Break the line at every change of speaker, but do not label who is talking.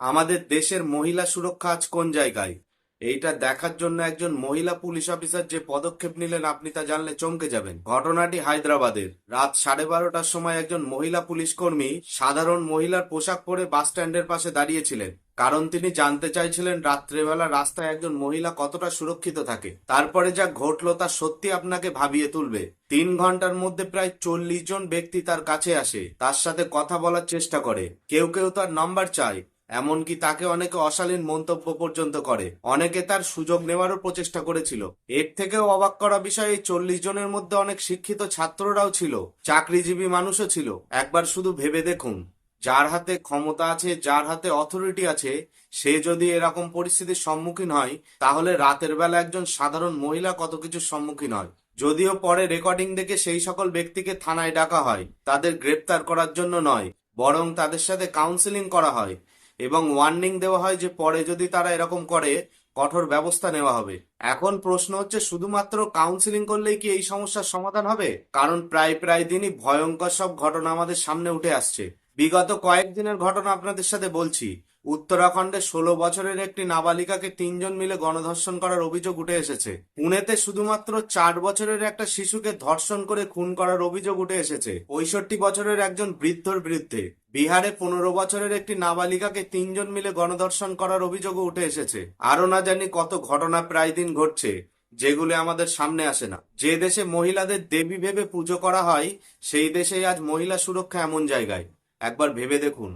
আমাদের দেশের মহিলা সুরক্ষা আজ কোন জায়গায়? এইটা দেখার জন্য একজন মহিলা পুলিশ অফিসার যে পদক্ষেপ নিলেন আপনি তা জানলে চমকে যাবেন। ঘটনাটি হায়দ্রাবাদের। রাত 12:30টার সময় একজন মহিলা পুলিশ কর্মী সাধারণ মহিলার পোশাক পরে বাস স্ট্যান্ডের পাশে দাঁড়িয়েছিলেন, কারণ তিনি জানতে চাইছিলেন রাত্রেবেলা রাস্তায় একজন মহিলা কতটা সুরক্ষিত থাকে। তারপরে যা ঘটলো তা সত্যি আপনাকে ভাবিয়ে তুলবে। 3 ঘন্টার মধ্যে প্রায় 40 জন ব্যক্তি তার কাছে আসে, তার সাথে কথা বলার চেষ্টা করে, কেউ কেউ তার নাম্বার চায়, এমনকি তাকে অনেকে অশালীন মন্তব্য পর্যন্ত করে। অনেকে তার সুযোগ নেওয়ারও প্রচেষ্টা করেছিল। এর থেকেও অবাক করা বিষয়, এই 40 জনের মধ্যে অনেক শিক্ষিত ছাত্ররাও ছিল, চাকরিজীবী মানুষও ছিল। একবার শুধু ভেবে দেখুন, যার হাতে ক্ষমতা আছে, যার হাতে অথরিটি আছে, সে যদি এরকম পরিস্থিতির সম্মুখীন হয়, তাহলে রাতের বেলা একজন সাধারণ মহিলা কত কিছুর সম্মুখীন হয়। যদিও পরে রেকর্ডিং দেখে সেই সকল ব্যক্তিকে থানায় ডাকা হয়, তাদের গ্রেপ্তার করার জন্য নয়, বরং তাদের সাথে কাউন্সেলিং করা হয় এবং ওয়ার্নিং দেওয়া হয় যে পরে যদি তারা এরকম করে কঠোর ব্যবস্থা নেওয়া হবে। এখন প্রশ্ন হচ্ছে, শুধুমাত্র কাউন্সিলিং করলেই কি এই সমস্যার সমাধান হবে? কারণ প্রায় প্রায় দিনই ভয়ঙ্কর সব ঘটনা আমাদের সামনে উঠে আসছে। বিগত কয়েকদিনের ঘটনা আপনাদের সাথে বলছি। উত্তরাখণ্ডে 16 বছরের একটি নাবালিকাকে 3 জন মিলে গণধর্ষণ করার অভিযোগ উঠে এসেছে। পুনেতে শুধুমাত্র 4 বছরের একটা শিশুকে ধর্ষণ করে খুন করার অভিযোগ উঠে এসেছে 65 বছরের একজন বৃদ্ধর বিরুদ্ধে। বিহারে 15 বছরের একটি নাবালিকাকে 3 জন মিলে গণধর্ষণ করার অভিযোগও উঠে এসেছে। আরো না জানি কত ঘটনা প্রায় দিন ঘটছে, যেগুলো আমাদের সামনে আসে না। যে দেশে মহিলাদের দেবী ভেবে পুজো করা হয়, সেই দেশেই আজ মহিলা সুরক্ষা এমন জায়গায়। একবার ভেবে দেখুন।